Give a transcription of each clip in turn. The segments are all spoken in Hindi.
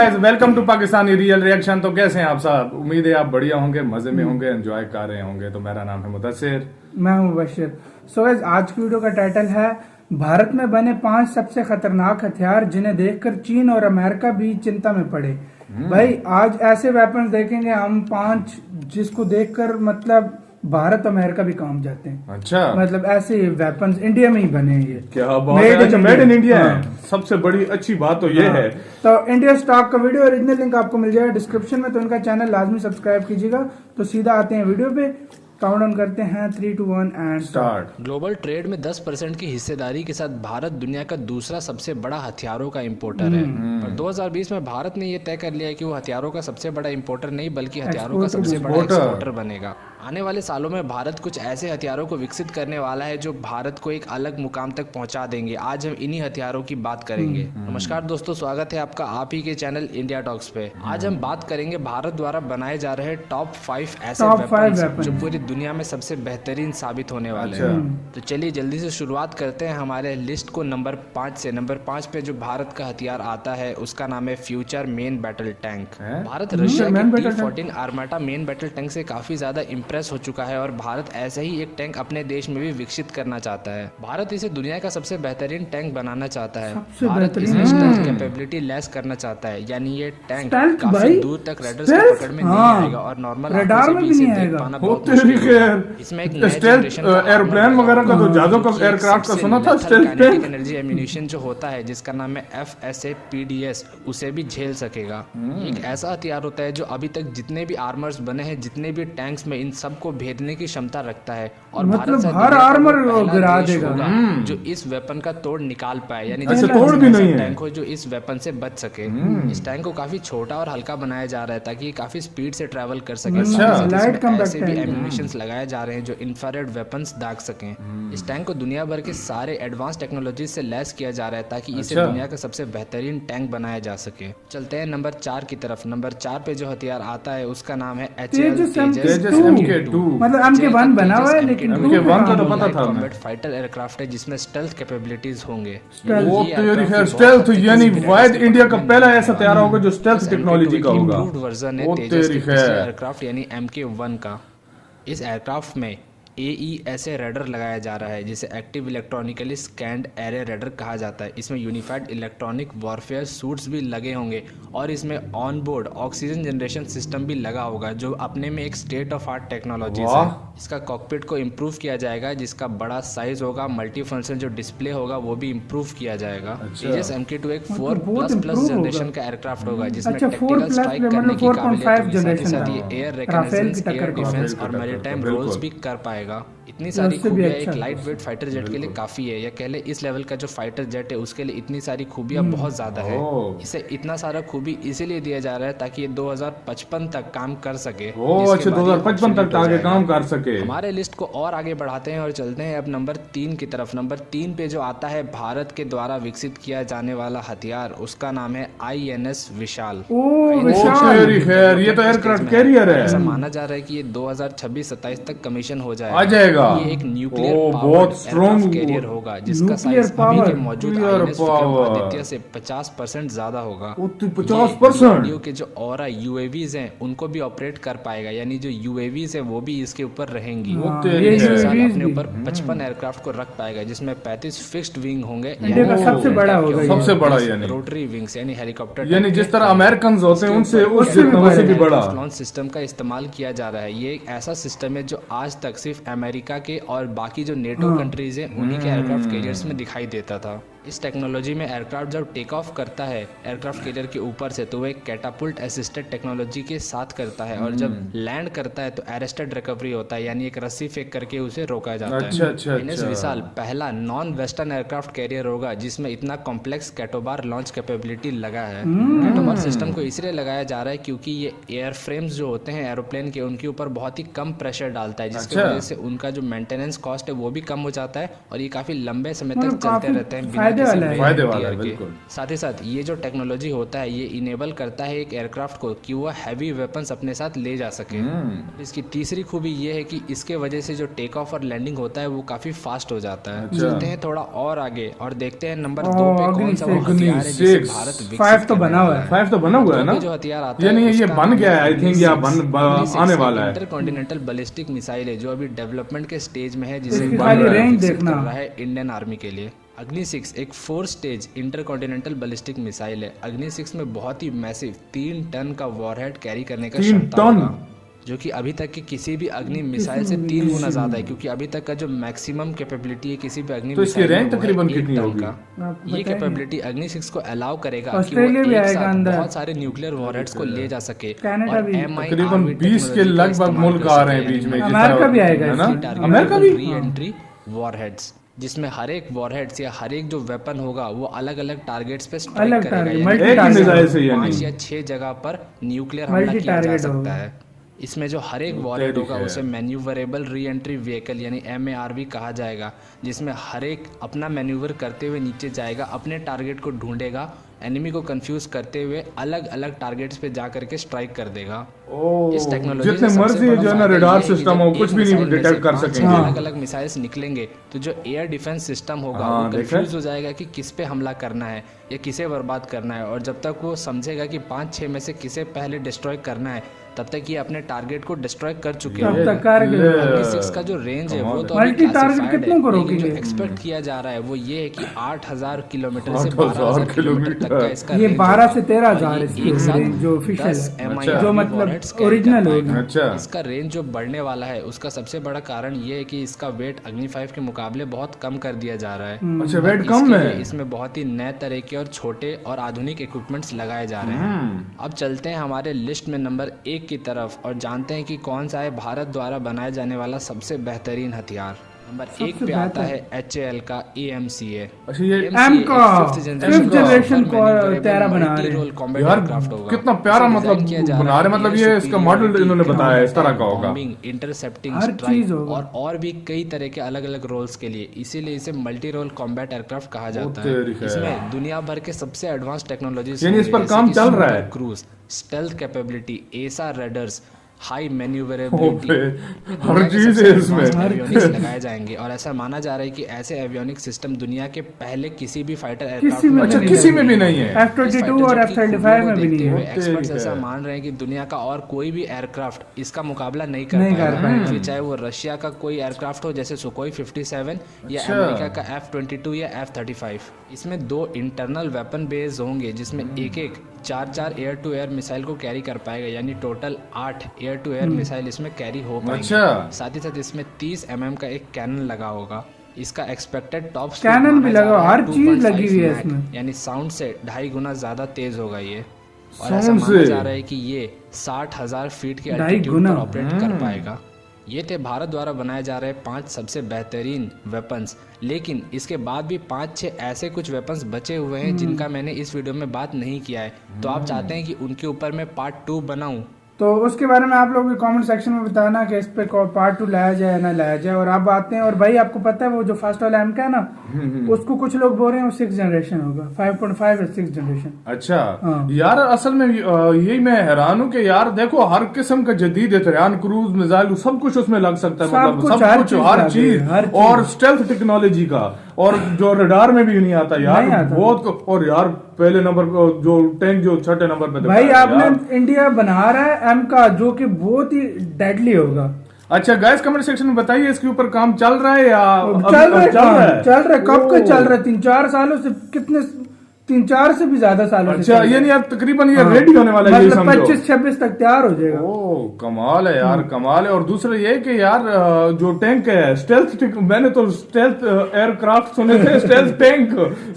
Guys, welcome to Pakistani real reaction. तो कैसे हैं आप सब? उम्मीद है आप बढ़िया होंगे, मजे में होंगे, एंजॉय कर रहे होंगे। तो मेरा नाम है मुदस्सिर। मैं हूं मुबशिर। सो गाइस, आज की वीडियो का टाइटल है भारत में बने 5 सबसे खतरनाक हथियार जिन्हें देखकर चीन और अमेरिका भी चिंता में पड़े। भाई आज ऐसे वेपन्स देखेंगे हम 5 जिसको देखकर मतलब भारत अमेरिका भी काम जाते हैं। अच्छा, मतलब ऐसे वेपन्स इंडिया में ही बने हैं ये। क्या बात है। अच्छा, मेड इन इंडिया है। सबसे बड़ी अच्छी बात तो ये है। तो इंडिया स्टॉक का वीडियो ओरिजिनल लिंक आपको मिल जाएगा डिस्क्रिप्शन में, तो इनका चैनल लाजमी सब्सक्राइब कीजिएगा। तो सीधा आते हैं वीडियो पे, काउंटडाउन करते हैं 3, 2, 1 एंड स्टार्ट। ग्लोबल ट्रेड में 10% की हिस्सेदारी के साथ भारत दुनिया का दूसरा सबसे बड़ा हथियारों का इंपोर्टर है। पर 2020 में भारत ने यह तय कर लिया कि वो हथियारों का सबसे बड़ा इंपोर्टर नहीं बल्कि हथियारों का सबसे बड़ा एक्सपोर्टर बनेगा। आने वाले सालों में भारत कुछ ऐसे हथियारों को विकसित करने वाला है जो भारत को एक अलग मुकाम तक पहुंचा देंगे। आज हम इन्हीं हथियारों की बात करेंगे। नमस्कार दोस्तों, स्वागत है आपका आप ही के चैनल इंडिया टॉक्स पे। आज हम बात करेंगे भारत द्वारा बनाए जा रहे टॉप 5 ऐसे वेपन्स जो पूरी दुनिया में सबसे बेहतरीन साबित होने वाले हैं। तो चलिए जल्दी से शुरुआत करते हैं हमारे लिस्ट को नंबर 5 से। नंबर 5 पे जो भारत का हथियार आता है उसका नाम है future main battle tank. Bharat Russia के T-14 आर्माटा मेन बैटल टैंक से काफी ज्यादा इम्प्रेस हो चुका है और भारत ऐसे ही एक टैंक अपने देश में भी विकसित करना चाहता है। भारत इसे दुनिया का सबसे बेहतरीन टैंक बनाना चाहता है। भारत इसमें स्टेल्थ कैपेबिलिटी लेस करना चाहता है, यानी ये टैंक काफी दूर तक रेडर्स की पकड़ में नहीं आएगा और नॉर्मल आंखों से भी इसे देख पाना बहुत मुश्किल है। इसमें एक एयरप्लेन वगैरह का तो ज्यादा का एयरक्राफ्ट का सुना था। स्टेल्थ एनर्जी एम्यूनिशन जो होता है जिसका नाम है FSAPDS उसे भी झेल सकेगा। एक ऐसा हथियार होता है जो अभी तक जितने भी आर्मर्स बने हैं, जितने भी टैंक्स में, इन सबको भेदने की क्षमता रखता है और मतलब हर आर्मर गिरा देगा जो इस वेपन का तोड़ निकाल पाए, यानी तोड़ भी नहीं है टैंक हो जो इस वेपन से बच सके। इस टैंक को काफी छोटा और हल्का बनाया जा रहा है ताकि ये काफी स्पीड से ट्रैवल कर सके। ऐसे भी एम्यूनिशंस लगाए जा रहे हैं जो इंफ्रारेड वेपन्स दाग सकें। इस टैंक को दुनिया भर के सारे एडवांस टेक्नोलॉजी से लैस किया जा रहा है ताकि इसे दुनिया का सबसे बेहतरीन टैंक बनाया जा सके। चलते हैं नंबर 4 की तरफ। नंबर 4 पे जो हथियार आता है उसका नाम है तेजस MK2। मतलब MK1 बना हुआ है, लेकिन MK1 का तो पता था हमें। कॉम्बैट फाइटर एयरक्राफ्ट है जिसमें स्टेल्थ कैपेबिलिटीज होंगे। वो तेरी है स्टेल्थ, यानी वाइड इंडिया का पहला ऐसा हथियार होगा जो स्टेल्थ टेक्नोलॉजी का होगा। इम्प्रूव्ड वर्जन है तेजस के एयरक्राफ्ट यानी MK1 का। इस एयरक्राफ्ट में AESA रेडर लगाया जा रहा है जिसे active electronically scanned array raider कहा जाता है। इसमें यूनिफाइड इलेक्ट्रॉनिक वॉरफेयर सूट्स भी लगे होंगे और इसमें on board oxygen generation system भी लगा होगा जो अपने में एक स्टेट ऑफ आर्ट टेक्नोलॉजी है। इसका कॉकपिट को इम्प्रूव किया जाएगा जिसका बड़ा साइज होगा, मल्टी फंक्शन जो डिस्प्ले होगा वो भी इम्प्रूव किया जाएगा। तेजस MK2 एक 4++ जनरेशन का एयरक्राफ्ट होगा जिसमें टैक्टिकल स्ट्राइक करने की काबिलियत होगी, साथ ही साथ ये एयर रिकॉग्निशंस, एयर डिफेंस और मैरीटाइम रोल्स भी कर पाएगा। इतनी सारी खूबियां एक लाइट वेट फाइटर जेट के लिए काफी है, या कह ले इस लेवल का जो फाइटर जेट है उसके लिए इतनी सारी खूबियां बहुत ज्यादा है। इसे इतना सारा खूबी इसीलिए दिया जा रहा है ताकि ये 2055 तक काम कर सके। अच्छा, 2055 तक आगे काम कर सके। हमारे लिस्ट को और आगे बढ़ाते हैं और चलते हैं अब नंबर 3 की तरफ। नंबर 3 पे जो आता है भारत के द्वारा विकसित किया जाने वाला हथियार उसका नाम है INS विशाल। ये तो एयरक्राफ्ट कैरियर है। ऐसा माना जा रहा है कि ये 2026-27 तक कमीशन हो आ जाएगा। ये एक न्यूक्लियर बहुत स्ट्रॉन्ग कैरियर होगा जिसका साइज अभी के मौजूद INS आदित्य से 50% ज्यादा होगा। 50% के जो और UAVs हैं उनको भी ऑपरेट कर पाएगा, यानी जो UAVs है वो भी इसके ऊपर रहेंगी। अपने ऊपर 55 एयरक्राफ्ट को रख पाएगा जिसमें 35 फिक्स्ड विंग होंगे, सबसे बड़ा होगा, सबसे बड़ा यानी रोटरी विंग्स यानी हेलीकॉप्टर, यानी जिस तरह अमेरिकन होते हैं उनसे भी बड़ा लॉन्च सिस्टम का इस्तेमाल किया जा रहा है। ये एक ऐसा सिस्टम है जो आज तक सिर्फ अमेरिका के और बाकी जो नेटो कंट्रीज हैं उन्हीं के एयरक्राफ्ट कैरियर्स में दिखाई देता था। इस टेक्नोलॉजी में एयरक्राफ्ट जब टेक ऑफ करता है एयरक्राफ्ट कैरियर के ऊपर से तो वो एक कैटापुल्ट असिस्टेड टेक्नोलॉजी के साथ करता है और जब लैंड करता है तो अरेस्टेड रिकवरी होता है, यानी एक रस्सी फेंक करके उसे रोका जाता है। INS विशाल पहला नॉन वेस्टर्न एयरक्राफ्ट कैरियर होगा जिसमें इतना कॉम्प्लेक्स कैटोबार लॉन्च कैपेबिलिटी लगा है। कैटोबार सिस्टम को इसलिए लगाया जा रहा है क्योंकि ये एयर फ्रेम्स जो होते हैं एरोप्लेन के उनके ऊपर बहुत ही कम प्रेशर डालता है, जिसकी वजह से उनका जो मेंटेनेंस कॉस्ट है वो भी कम हो जाता है और ये काफी लंबे समय तक चलते रहते हैं फायदे तरीके से वाला है। मेजर फायदे वाला किया है, के। बिल्कुल। साथ ही साथ ये जो टेक्नोलॉजी होता है ये इनेबल करता है एक एयरक्राफ्ट को कि वह हैवी वेपन्स अपने साथ ले जा सके। इसकी तीसरी खूबी ये है कि इसके वजह से जो टेक ऑफ और लैंडिंग होता है वो काफी फास्ट हो जाता है। चलते हैं थोड़ा और आगे और देखते हैं नंबर 2 पे कौन सा वो हथियार है जिसे भारत विकसित 5 तो बना हुआ है। 5 तो बना हुआ है ना, जो हथियार आता ये नहीं है, ये उसका बन गया है, आई नाम थिंक, या आने वाला है। इंटरकॉन्टिनेंटल बैलिस्टिक मिसाइल है जो अभी डेवलपमेंट के स्टेज में है, जिसे इसकी भारत खाली रेंज विकसित देखना। कर रहा है इंडियन आर्मी के लिए। अग्नि 6 एक 4 स्टेज इंटरकॉन्टिनेंटल बैलिस्टिक मिसाइल है। अग्नि 6 में बहुत ही मैसिव 3 टन का वॉरहेड कैरी करने का 3 क्षमता टन? होगा, जो कि अभी तक की किसी भी अग्नि मिसाइल से 3 गुना ज्यादा है, क्योंकि अभी तक का जो मैक्सिमम कैपेबिलिटी है किसी भी अग्नि तो इसकी मिसाइल में रेंज वो है तकरीबन 1 कितनी टन होगी? का। आपको ये पता है कैपेबिलिटी अग्नि 6 को अलाउ करेगा कि वो ऑस्ट्रेलिया भी एक आएगा साथ अंदर। बहुत सारे न्यूक्लियर वॉरहेड्स को ले जा सके। कनाडा और भी। MIRV तकरीबन 20 के टेक्नोलॉजी का लगभग इस्तेमाल मुल्क कर आ रहे हैं सके, बीच में, यानी जिस अमेरिका तरह- भी आएगा है ना? इसमें। अमेरिका भी? री एंट्री वॉरहेड्स, जिसमें हर एक वॉरहेड्स या हर एक जो वेपन होगा वो अलग अलग टारगेट्स पे स्ट्राइक अलग करेगा, टारगेट, यानी मल्टी एक ही टारगेट मिसाइल से यानी 5 या 6 जगह पर न्यूक्लियर हमला मल्टी किया जा टारगेट सकता होगा। है। इसमें जो हर एक वॉरहेड होगा उसे मैन्यूवरेबल री एंट्री व्हीकल यानी MARV कहा जाएगा, जिसमें हर एक अपना मैन्यूवर करते हुए नीचे जाएगा, अपने टारगेट को ढूंढेगा, एनिमी को कंफ्यूज करते हुए अलग अलग टारगेट्स पे जा करके स्ट्राइक कर देगा। इस टेक्नोलॉजी जितने मर्जी जो है ना रेडार सिस्टम हो कुछ भी नहीं डिटेक्ट कर सकेंगे। अलग अलग मिसाइल्स निकलेंगे तो जो एयर डिफेंस सिस्टम होगा हाँ, वो देखा? कंफ्यूज हो जाएगा कि किस पे हमला करना है या किसे बर्बाद करना है, और जब तक वो समझेगा कि 5-6 में से किसे पहले डिस्ट्रॉय करना है तब तक ये अपने टारगेट को डिस्ट्रॉय कर चुके तब हैं। तक करके Agni 6 का जो रेंज है वो तो अभी मल्टी टारगेट classified कितनों है, को लेकिन जो रोकेंगे? एक्सपेक्ट किया जा रहा है वो ये है कि 8000 किलोमीटर से 8,000 12,000 किलोमीटर तक का इसका ये range 12 होगा। से 13,000 और ये इसकी एक साथ रेंज जो ऑफिशियल 10 है, MIRV जो मतलब warheads carry ओरिजिनल कर होगी। पाएगा। अच्छा। इसका रेंज जो बढ़ने वाला है उसका सबसे बड़ा कारण ये है कि इसका वेट अग्नि 5 के मुकाबले बहुत कम कर दिया जा रहा है। अच्छा, वेट इसके कम लिए है। इसमें बहुत ही नए तरह के और छोटे और आधुनिक इक्विपमेंट्स लगाए जा रहे हैं। अब चलते हैं हमारे लिस्ट में नंबर 1 की तरफ और जानते हैं कि कौन सा है भारत द्वारा बनाया जाने वाला सबसे बेहतरीन हथियार। नंबर 1 पे आता है HAL का AMCA। अच्छा, ये M का fifth generation को तेरा बना रहे हैं। यार कितना प्यारा मतलब बना रहे, मतलब ये इसका मॉडल इन्होंने बताया है, इस तरह का होगा। इंटरसेप्टिंग हर चीज स्ट्राइक होगा। और भी कई तरह के अलग अलग रोल्स के लिए, इसीलिए इसे मल्टी रोल कॉम्बैट एयरक्राफ्ट कहा जाता तेरी है। है। इसमें दुनिया भर के सबसे एडवांस टेक्नोलॉजीज यानी इस पर काम चल रहा है। क्रूज, स्टेल्थ कैपेबिलिटी, एसा रेडर्स, हाई ओपे, मैन्यूवरेबिलिटी, हर चीज है इसमें। एवियोनिक्स लगाए जाएंगे और ऐसा माना जा रहा है कि ऐसे एवियोनिक सिस्टम दुनिया के पहले किसी भी फाइटर एयरक्राफ्ट किसी में अच्छा, नहीं किसी में भी नहीं है। F-22 और F-35 में भी नहीं है। एक्सपर्ट्स ठीक ऐसा है। मान रहे हैं कि दुनिया का और कोई भी एयरक्राफ्ट इसका मुकाबला नहीं कर नहीं कर पाएगा, पाएगा। फिर चाहे वो रशिया का कोई एयरक्राफ्ट हो जैसे सुकोई 57 या अच्छा। अमेरिका का F-22 या F-35। इसमें 2 इंटरनल वेपन बेस होंगे जिसमें एक 4 एयर टू एयर मिसाइल को कैरी कर पाएगा, यानी total 8 air to air missile इसमें कैरी हो पाएंगे। अच्छा। साथ ही साथ इसमें 30 mm का एक कैनन लगा होगा। इसका एक्सपेक्टेड टॉप कैनन भी लगा, हर चीज लगी हुई है इसमें। यानी साउंड से 2.5 गुना ज्यादा तेज होगा ये, और Sound ऐसा माना से? जा रहा है कि ये 60,000 फीट के 2.5 एल्टीट्यूड गुना। पर ऑपरेट कर पाएगा। ये थे भारत द्वारा बनाए जा रहे 5 सबसे बेहतरीन वेपन्स, लेकिन इसके बाद भी 5-6 ऐसे कुछ वेपन्स बचे हुए हैं जिनका मैंने इस वीडियो में बात नहीं किया है, तो आप चाहते हैं कि उनके ऊपर मैं पार्ट 2 बनाऊं। तो उसके बारे में आप लोग भी कमेंट सेक्शन में बताना कि इस पे पार्ट 2 लाया जाए या ना लाया जाए। और आप आते हैं, और भाई आपको पता है वो जो फर्स्ट वाला M का है ना, उसको कुछ लोग बोल रहे हैं वो 6th जनरेशन होगा, 5.5 है 6th जनरेशन। अच्छा। हाँ। यार असल में यही मैं हैरान हूँ कि यार देखो हर किस्म का जदीद हथियार, क्रूज मिसाइल, सब कुछ उसमें लग सकता है, सब मतलब कुछ, सब हर कुछ, चीज हर लगे, चीज, हर चीज। और स्टेल्थ टेक्नोलॉजी का, और जो रडार में भी नहीं आता यार, नहीं आता। बहुत। और यार पहले नंबर जो टैंक जो छठे नंबर पे भाई दिखाया आपने यार। इंडिया बना रहा है M का, जो कि बहुत ही डेडली होगा। अच्छा गाइस, कमेंट सेक्शन में बताइए इसके ऊपर काम चल रहा है या चल रहा है, चल रहा है? चल रहा है, कब का ओह। चल रहा है? 3-4 सालों से, कितने 3-4 से भी ज्यादा सालों से अच्छा, चल रहा है। ये नहीं यार तकरीबन ये हाँ। रेडी होने वाला है, ये मतलब समझो। 25-26 तक तैयार हो जाएगा। ओ कमाल है यार, कमाल है। और दूसरा ये कि यार जो टैंक है स्टेल्थ, मैंने तो स्टेल्थ एयरक्राफ्ट सुने थे, स्टेल्थ टैंक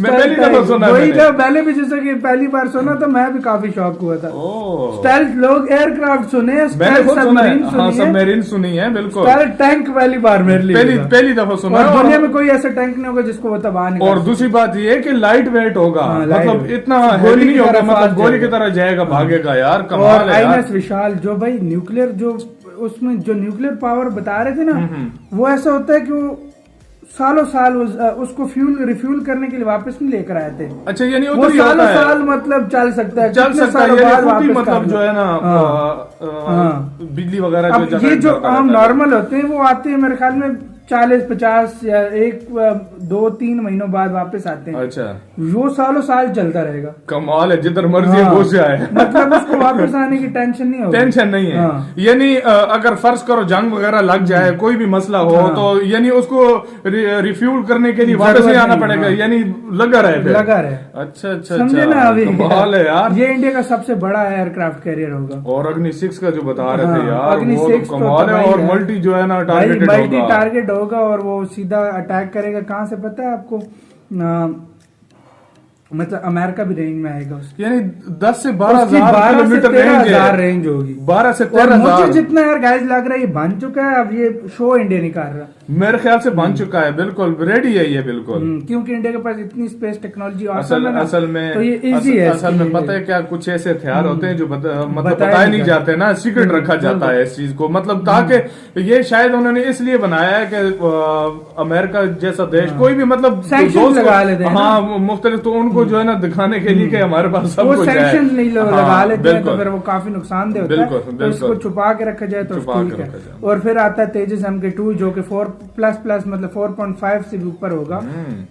मैं पहली दफा सुना वही मैंने। जब पहले भी जैसे कि पहली बार सुना तो मैं भी काफी शॉक हुआ था। ओ स्टेल्थ लोग एयरक्राफ्ट सुने, मैंने स्टेल्थ खुद सुना है, सबमरीन हाँ सुनी है, सबमरीन सुनी है, बिल्कुल। स्टेल्थ टैंक पहली बार मेरे लिए पहली हुआ। पहली दफा सुना और है। दुनिया में कोई ऐसा टैंक नहीं होगा जिसको वो तबाह नहीं और कर दूसरी बात ये कि लाइट वेट होगा, हाँ, light मतलब weight। इतना गोली हेवी की नहीं होगा, तरह मतलब fast गोली की जाएगा। तरह जाएगा, भागेगा यार, और कमाल है यार। INS विशाल, जो भाई न्यूक्लियर, जो उसमें जो न्यूक्लियर पावर बता रहे थे ना, वो ऐसा होता है कि वो सालों साल उसको रिफ्यूल करने के लिए वापस नहीं लेकर आए थे। अच्छा, यानी वो उधर ही होता सालों है, साल मतलब चल सकता है, चल कितने सकता है, सालों बाद यानी खुद ही वापस मतलब कर जो लो। है ना हाँ। बिजली वगैरह अब जो ये जो जनरेट आम करता है। नॉर्मल होते हैं वो आते हैं मेरे ख्याल में 40-50 या 1-2-3 महीनों बाद वापस आते हैं। अच्छा, वो सालों साल चलता रहेगा। कमाल है, जिधर मर्जी हाँ। घुस जाए, मतलब उसको वापस आने की टेंशन नहीं होगी। टेंशन नहीं है। हाँ। यानी अगर फर्ज करो जंग वगैरह लग जाए, कोई भी मसला हो, हाँ। तो यानी उसको रिफ्यूल करने के लिए वापस जरूरत नहीं आना नहीं, पड़ेगा, हाँ। यानी लगा रहे फिर। लगा रहे। अच्छा अच्छा समझे अच्छा, ना अभी? कमाल है यार। ये इंडिया का सबसे बड़ा एयरक्राफ्ट कैरियर होगा। और अग्नि 6 का जो बता रहे थे हाँ, यार, अग्नि वो 6 तो कमाल है। और मल्टी जो है ना टारगेटेड मल्टी होगा। टारगेट होगा और वो सीधा अटैक करेगा। कहाँ से पता है आपको? मतलब अमेरिका भी रेंज में आएगा उसकी। यानी 10 से 12,000 12 से किलोमीटर 13,000 रेंज होगी। 12 से और 13,000। मुझे जितना यार गाइस लग रहा है ये बन चुका है, अब ये शो इंडिया नहीं कर रहा। मेरे ख्याल से बन चुका है, बिल्कुल रेडी है ये, बिल्कुल। क्योंकि इंडिया के पास इतनी स्पेस टेक्नोलॉजी असल में तो ये इजी है। असल में पता है क्या, कुछ ऐसे हथियार होते हैं जो मतलब बताए बताए नहीं नहीं जाते ना, सीक्रेट रखा जाता है इस चीज को, मतलब ताकि ये शायद उन्होंने इसलिए बनाया है कि अमेरिका जैसा देश कोई भी मतलब Sanctions दोस्त को- लगा लेते हैं ना। हाँ, मुख्तलिफ, तो उनको जो है ना दिखाने के लिए कि हमारे पास सब वो कुछ है। सैंक्शन नहीं लगा हाँ, लेते हैं तो बिल्कुल। फिर वो काफी नुकसानदेह होता बिल्कुल, है। तो बिल्कुल। इसको छुपा के रखा जाए तो छुपा ठीक के है। रखा जाए। और फिर आता है तेजस MK2 जो कि 4++ मतलब 4.5 से भी ऊपर होगा,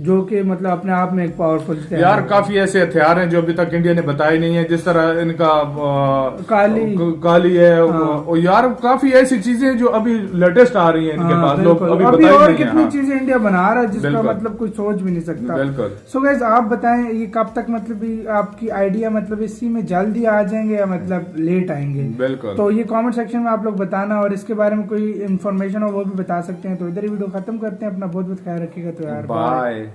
जो कि मतलब अपने आप में एक पावरफुल यार काफी ऐसे हथियार हैं जो अभी तक इंडिया ने बताए नहीं है, जिस तरह इनका काली है। और यार काफी ऐसी चीजें जो अभी लेटेस्ट आ रही हैं इनके पास, लोग अभी अभी बताई और नहीं है। कितनी हाँ, चीजें इंडिया बना रहा है जिसका बिल्कुल। मतलब कोई सोच भी नहीं सकता। बिल्कुल। सो गाइस आप बताएं ये कब तक मतलब आपकी आइडिया मतलब इसी में जल्दी आ जाएंगे या मतलब लेट आएंगे? बिल्कुल। तो ये कमेंट सेक्शन में आप लोग बताना, और इसके बारे में कोई इन्फॉर्मेशन हो वो भी बता सकते हैं। तो इधर ही वीडियो खत्म करते हैं। अपना बहुत बहुत ख्याल रखिएगा। तो यार बाय।